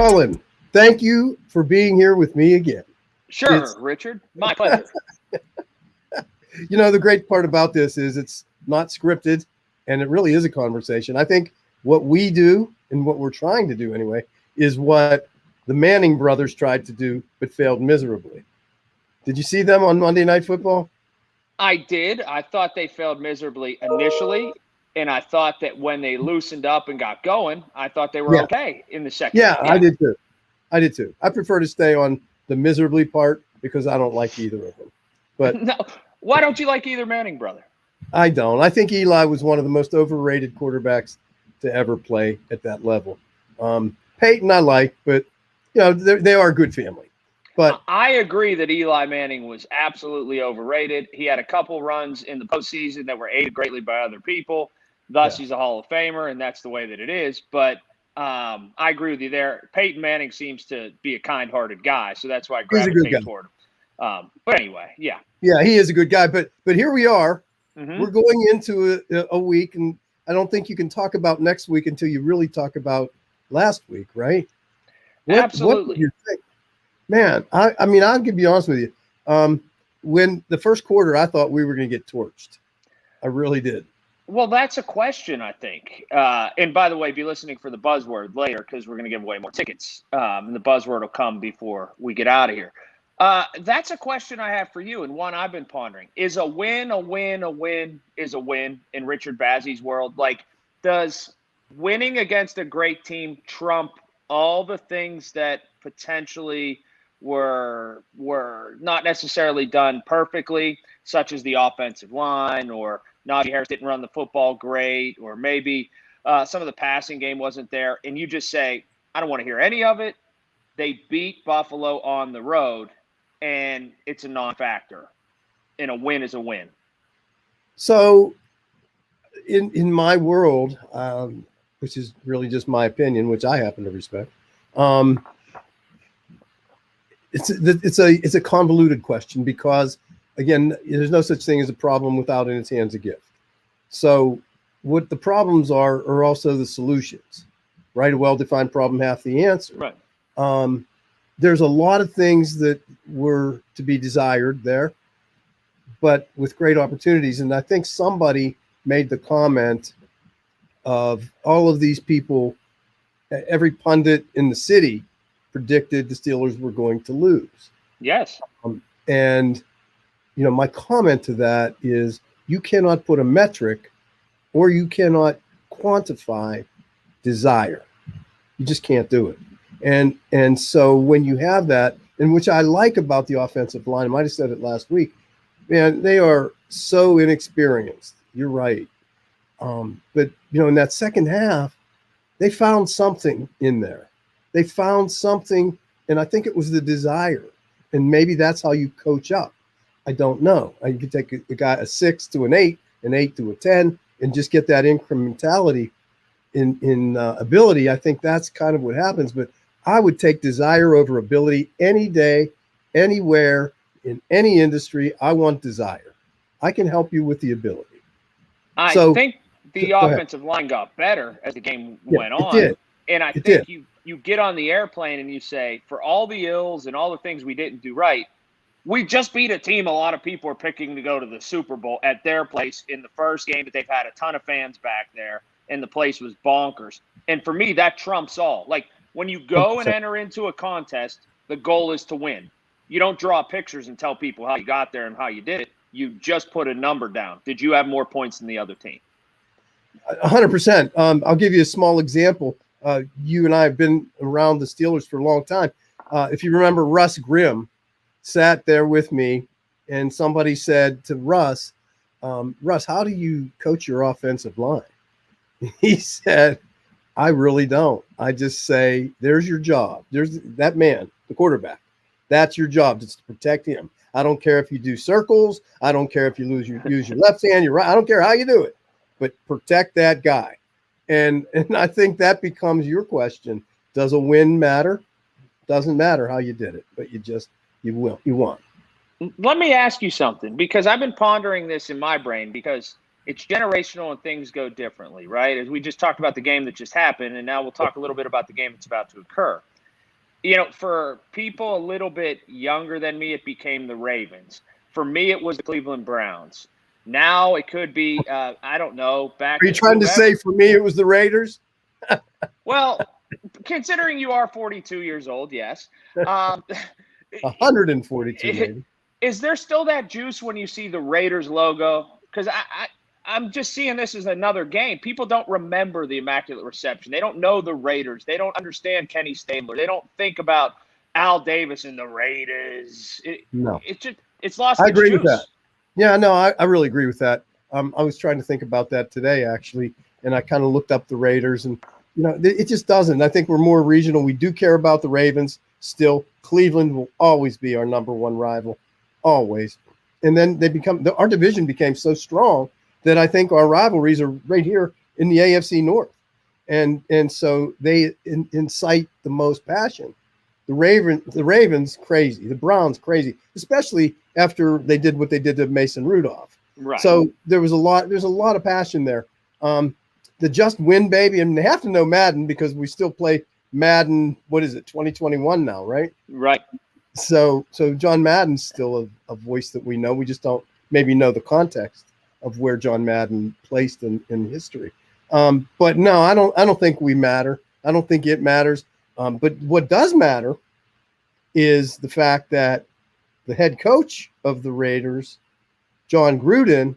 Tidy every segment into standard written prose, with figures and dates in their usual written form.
Colin, thank you for being here with me again. Sure, It's Richard. My pleasure. the great part about this is it's not scripted and it really is a conversation. I think what we do and what we're trying to do anyway is what the Manning brothers tried to do but failed miserably. Did you see them on Monday Night Football? I did. I thought they failed miserably initially, and I thought that when they loosened up and got going, I thought they were Yeah. okay in the second Yeah, half. I did too. I did too. I prefer to stay on the miserably part because I don't like either of them. But No, why don't you like either Manning brother? I don't. I think Eli was one of the most overrated quarterbacks to ever play at that level. Peyton, I like, but they are a good family. But I agree that Eli Manning was absolutely overrated. He had a couple runs in the postseason that were aided greatly by other people. Thus, he's a Hall of Famer, and that's the way that it is. But I agree with you there. Peyton Manning seems to be a kind-hearted guy, so that's why I he's a good gravitate guy. toward him. But anyway, yeah. Yeah, he is a good guy. But here we are. Mm-hmm. We're going into a week, and I don't think you can talk about next week until you really talk about last week, right? What did Absolutely. you think? Man, I mean, I'll be honest with you. When the first quarter, I thought we were going to get torched. I really did. Well, that's a question, I think. And by the way, be listening for the buzzword later because we're going to give away more tickets. And the buzzword will come before we get out of here. That's a question I have for you, and one I've been pondering. Is a win is a win in Richard Bazzy's world? Like, does winning against a great team trump all the things that potentially were not necessarily done perfectly, such as the offensive line, or Najee Harris didn't run the football great, or maybe some of the passing game wasn't there, and you just say, I don't want to hear any of it. They beat Buffalo on the road, and it's a non-factor, and a win is a win. So, in my world, which is really just my opinion, which I happen to respect, it's a convoluted question because, again, there's no such thing as a problem without in its hands a gift. So, what the problems are also the solutions, right? A well-defined problem, half the answer. Right. There's a lot of things that were to be desired there, but with great opportunities. And I think somebody made the comment of all of these people, every pundit in the city predicted the Steelers were going to lose. Yes. And, my comment to that is you cannot put a metric or you cannot quantify desire. You just can't do it. And so when you have that, and which I like about the offensive line, I might have said it last week, man, they are so inexperienced. You're right. But, in that second half, they found something in there. They found something, and I think it was the desire. And maybe that's how you coach up. I don't know. You could take a guy a 6 to an 8, an 8 to a 10, and just get that incrementality in ability. I think that's kind of what happens. But I would take desire over ability any day, anywhere, in any industry. I want desire. I can help you with the ability. I think the offensive line got better as the game went on. It did. And I think you get on the airplane and you say, for all the ills and all the things we didn't do right, we just beat a team a lot of people are picking to go to the Super Bowl at their place in the first game that they've had a ton of fans back there, and the place was bonkers. And for me, that trumps all. Like, when you go and enter into a contest, the goal is to win. You don't draw pictures and tell people how you got there and how you did it. You just put a number down. Did you have more points than the other team? 100%. I'll give you a small example. You and I have been around the Steelers for a long time. If you remember, Russ Grimm sat there with me, and somebody said to Russ, Russ, how do you coach your offensive line? He said, I really don't. I just say, there's your job. There's that man, the quarterback. That's your job. It's to protect him. I don't care if you do circles. I don't care if you use your left hand, your right. I don't care how you do it, but protect that guy. And I think that becomes your question. Does a win matter? Doesn't matter how you did it, but you won. Let me ask you something, because I've been pondering this in my brain, because it's generational and things go differently, right? As we just talked about the game that just happened, and now we'll talk a little bit about the game that's about to occur. For people a little bit younger than me, it became the Ravens. For me, it was the Cleveland Browns. Now it could be, I don't know, back Are you trying to whoever. say for me it was the Raiders? Well, considering you are 42 years old, yes. Um, 142 maybe. is there still that juice when you see the Raiders logo? Because I'm just seeing this as another game. People don't remember the Immaculate Reception. They don't know the Raiders. They don't understand Kenny Stabler. They don't think about Al Davis and the Raiders. No, It's lost I its agree with that. juice. Yeah, no, I really agree with that. I was trying to think about that today, actually, and I kind of looked up the Raiders, and it just doesn't. I think we're more regional. We do care about the Ravens still. Cleveland will always be our number one rival, always. And then our division became so strong that I think our rivalries are right here in the AFC North, and so they incite the most passion. The Ravens crazy, the Browns crazy, especially after they did what they did to Mason Rudolph. Right. So there's a lot of passion there. The just win, baby, and they have to know Madden because we still play Madden. What is it, 2021 now, right? Right. So John Madden's still a voice that we know. We just don't maybe know the context of where John Madden placed in history. But no, I don't think we matter. I don't think it matters. But what does matter is the fact that the head coach of the Raiders, John Gruden,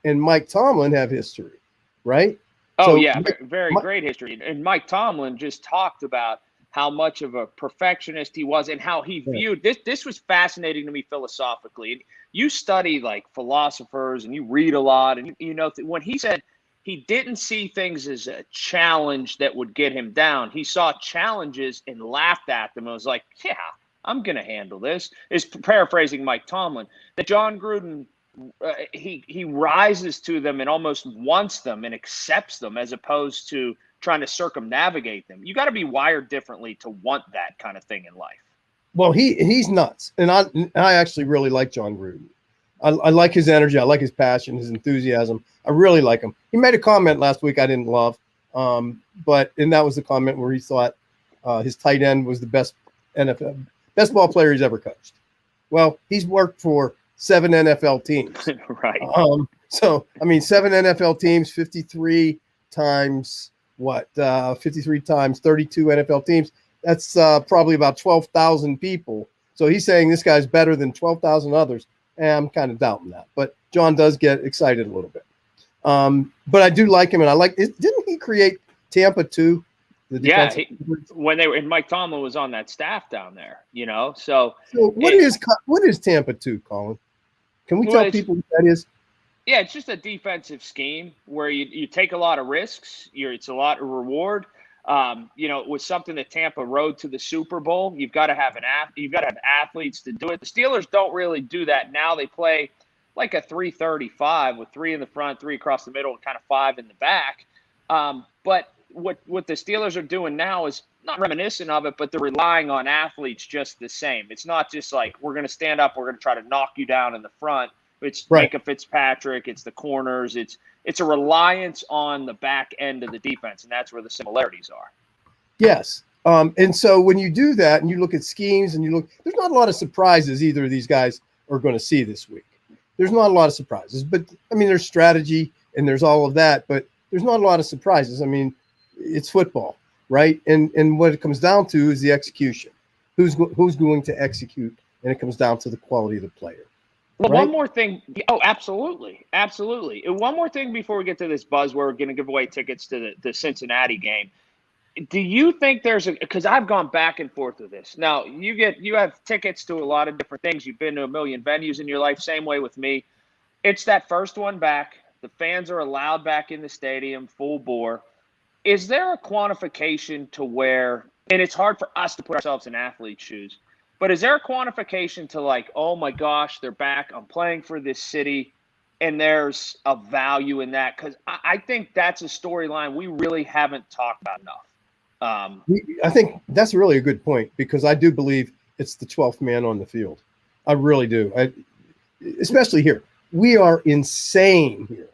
and Mike Tomlin have history, right? Oh, So yeah, very great history. And Mike Tomlin just talked about how much of a perfectionist he was and how he viewed this. This was fascinating to me philosophically. You study like philosophers and you read a lot, and when he said he didn't see things as a challenge that would get him down. He saw challenges and laughed at them and was like, yeah, I'm going to handle this. Is paraphrasing Mike Tomlin. That John Gruden, he rises to them and almost wants them and accepts them as opposed to trying to circumnavigate them. You got to be wired differently to want that kind of thing in life. Well, he's nuts. And I actually really like John Gruden. I like his energy. I like his passion, his enthusiasm. I really like him. He made a comment last week I didn't love, and that was the comment where he thought his tight end was the best ball player he's ever coached. Well, he's worked for 7 NFL teams. Right. So, 7 NFL teams, 53 times what? 53 times 32 NFL teams. That's probably about 12,000 people. So he's saying this guy's better than 12,000 others. And I'm kind of doubting that, but John does get excited a little bit. But I do like him, and I like. Didn't he create Tampa too? Yeah, when they were, and Mike Tomlin was on that staff down there. So what is Tampa 2, Colin? Can we tell people what that is? Yeah, it's just a defensive scheme where you take a lot of risks. It's a lot of reward. It was something that Tampa rode to the Super Bowl. You've got to have athletes to do it. The Steelers don't really do that now. They play like a 3-35 with 3 in the front, 3 across the middle, and kind of 5 in the back. But what the Steelers are doing now is not reminiscent of it, but they're relying on athletes just the same. It's not just like we're going to stand up, we're going to try to knock you down in the front. It's right. Micah Fitzpatrick, it's the corners, it's a reliance on the back end of the defense, and that's where the similarities are. Yes. And so when you do that and you look at schemes and there's not a lot of surprises either of these guys are going to see this week. There's not a lot of surprises, but there's strategy and there's all of that, but there's not a lot of surprises. It's football, right? And what it comes down to is the execution. Who's going to execute? And it comes down to the quality of the player. Well, right? One more thing. Oh, absolutely. Absolutely. And one more thing before we get to this buzz, where we're going to give away tickets to the Cincinnati game. Do you think because I've gone back and forth with this. Now, you have tickets to a lot of different things. You've been to a million venues in your life. Same way with me. It's that first one back. The fans are allowed back in the stadium, full bore. Is there a quantification to where, and it's hard for us to put ourselves in athlete's shoes, but is there a quantification to like, oh my gosh, they're back. I'm playing for this city. And there's a value in that, because I think that's a storyline we really haven't talked about enough. I think that's really a good point, because I do believe it's the 12th man on the field. I really do. Especially here. We are insane here.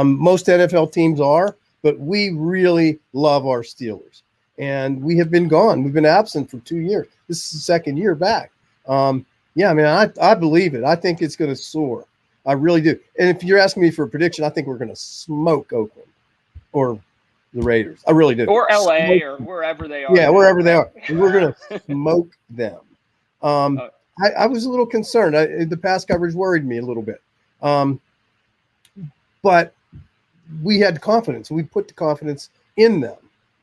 Most NFL teams are, but we really love our Steelers. and we have been gone. We've been absent for 2 years. This is the second year back. Yeah, I mean, I believe it. I think it's going to soar. I really do. And if you're asking me for a prediction, I think we're going to smoke Oakland or the Raiders. I really do. Or LA smoke or wherever they are. Yeah, now, wherever they right? are. And we're going to smoke them. I was a little concerned. The pass coverage worried me a little bit. But we had confidence. We put the confidence in them.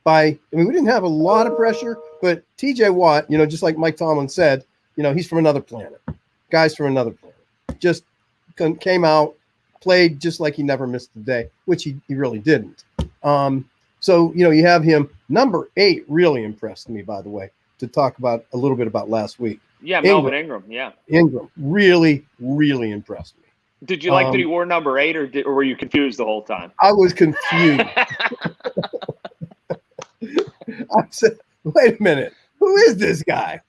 We didn't have a lot of pressure, but TJ Watt, just like Mike Tomlin said, he's from another planet. Guys from another planet. Just came out, played just like he never missed a day, which he really didn't. So, you have him. Number 8 really impressed me, by the way, to talk about a little bit about last week. Yeah, Melvin Ingram. Yeah. Ingram really, really impressed me. Did you like that he wore number 8 or were you confused the whole time? I was confused. I said, wait a minute, who is this guy?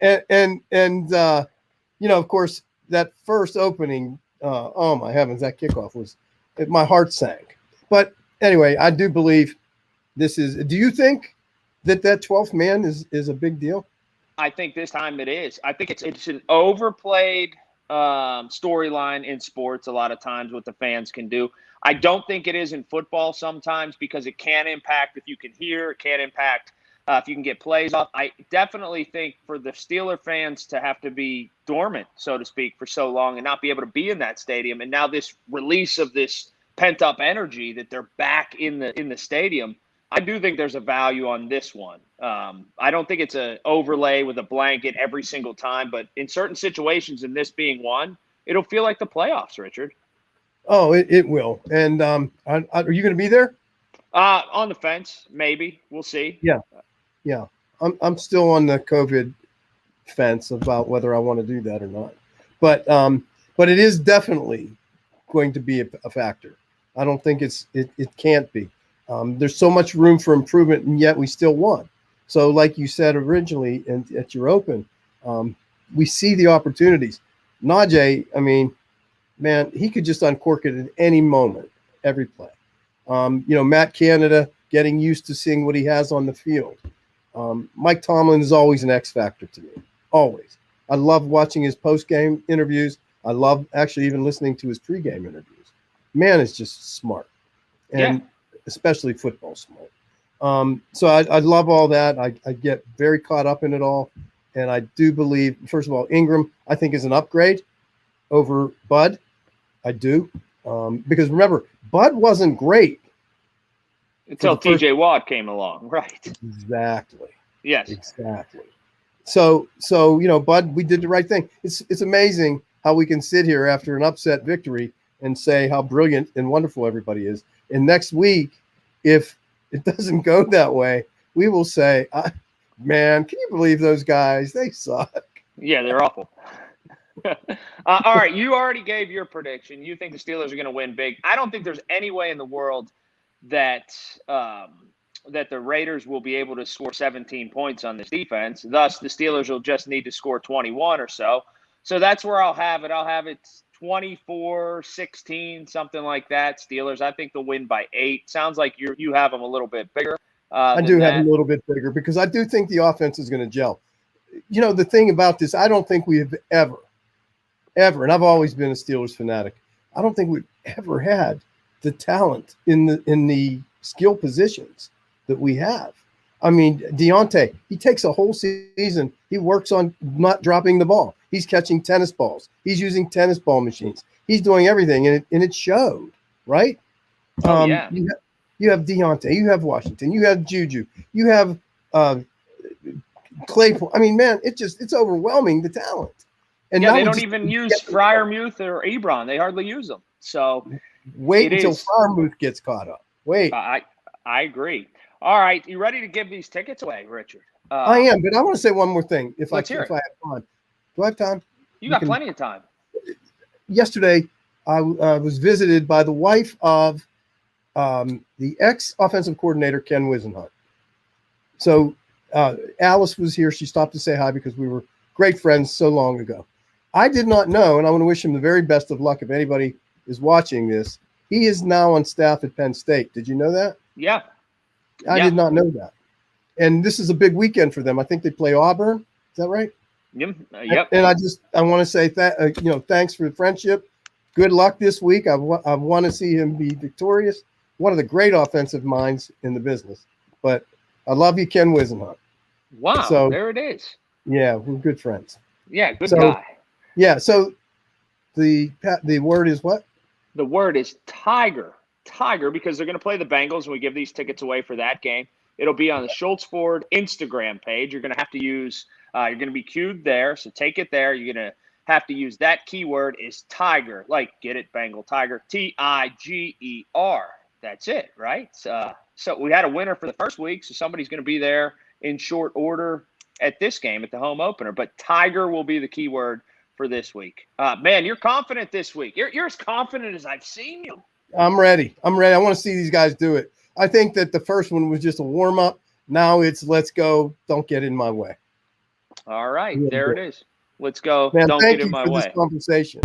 and of course, that first opening, oh my heavens, that kickoff my heart sank. But anyway, I do believe do you think that 12th man is a big deal? I think this time it is. I think it's an overplayed storyline in sports a lot of times what the fans can do. I don't think it is in football sometimes because it can impact if you can hear, it can impact if you can get plays off. I definitely think for the Steeler fans to have to be dormant, so to speak, for so long and not be able to be in that stadium, and now this release of this pent-up energy that they're back in the stadium, I do think there's a value on this one. I don't think it's an overlay with a blanket every single time, but in certain situations, and this being one, it'll feel like the playoffs, Richard. Oh, it will. And are you going to be there? On the fence, maybe. We'll see. Yeah. I'm still on the COVID fence about whether I want to do that or not. But it is definitely going to be a factor. I don't think it can't be. There's so much room for improvement, and yet we still won. So like you said originally at your open, we see the opportunities. Najee, I mean, man, he could just uncork it at any moment, every play. Matt Canada getting used to seeing what he has on the field. Mike Tomlin is always an X factor to me, always. I love watching his post-game interviews. I love actually even listening to his pre-game interviews. Man is just smart, and especially football smart. So I love all that. I get very caught up in it all, and I do believe, first of all, Ingram I think is an upgrade over Bud. I do, because remember, Bud wasn't great until TJ Watt came along, right? Exactly. Yes. Exactly. So Bud, we did the right thing. It's amazing how we can sit here after an upset victory and say how brilliant and wonderful everybody is. And next week, if it doesn't go that way, we will say, man, can you believe those guys? They suck. Yeah, they're awful. All right, you already gave your prediction. You think the Steelers are going to win big. I don't think there's any way in the world that the Raiders will be able to score 17 points on this defense. Thus, the Steelers will just need to score 21 or so. So that's where I'll have it. I'll have it 24-16, something like that. Steelers, I think they'll win by 8. Sounds like you have them a little bit bigger. I do have them a little bit bigger because I do think the offense is going to gel. The thing about this, I don't think we have ever, and I've always been a Steelers fanatic, I don't think we've ever had the talent in the skill positions that we have. I mean, Deontay, he takes a whole season. He works on not dropping the ball. He's catching tennis balls. He's using tennis ball machines. He's doing everything, and it showed, right? Yeah. You have Deontay. You have Washington. You have Juju. You have Claypool. I mean, man, it's overwhelming, the talent. And they don't even use Freiermuth or Ebron. They hardly use them. So wait until Freiermuth gets caught up. Wait. I agree. All right, you ready to give these tickets away, Richard? I am, but I want to say one more thing. If I have time. Do I have time? You got plenty of time. Yesterday, I was visited by the wife of the ex-offensive coordinator, Ken Wisenhunt. So Alice was here. She stopped to say hi because we were great friends so long ago. I did not know, and I want to wish him the very best of luck if anybody is watching this. He is now on staff at Penn State. Did you know that? Yeah. I did not know that. And this is a big weekend for them. I think they play Auburn. Is that right? Yep. And I want to say thanks for the friendship. Good luck this week. I want to see him be victorious. One of the great offensive minds in the business. But I love you, Ken Wisenhunt. Wow. So there it is. Yeah, we're good friends. Yeah, good guy. Yeah. So the word is what? The word is Tiger. Tiger, because they're going to play the Bengals, and we give these tickets away for that game. It'll be on the Schultz Ford Instagram page. You're going to have to use. You're going to be queued there, so take it there. You're going to have to use that keyword is Tiger, like get it, Bengal Tiger, Tiger. That's it, right? So we had a winner for the first week, so somebody's going to be there in short order at this game, at the home opener. But Tiger will be the keyword for this week. Man, you're confident this week. You're as confident as I've seen you. I'm ready. I want to see these guys do it. I think that the first one was just a warm up. Now it's let's go. Don't get in my way. All right, there it is. Let's go. Man, Don't thank get in you my for way. this conversation.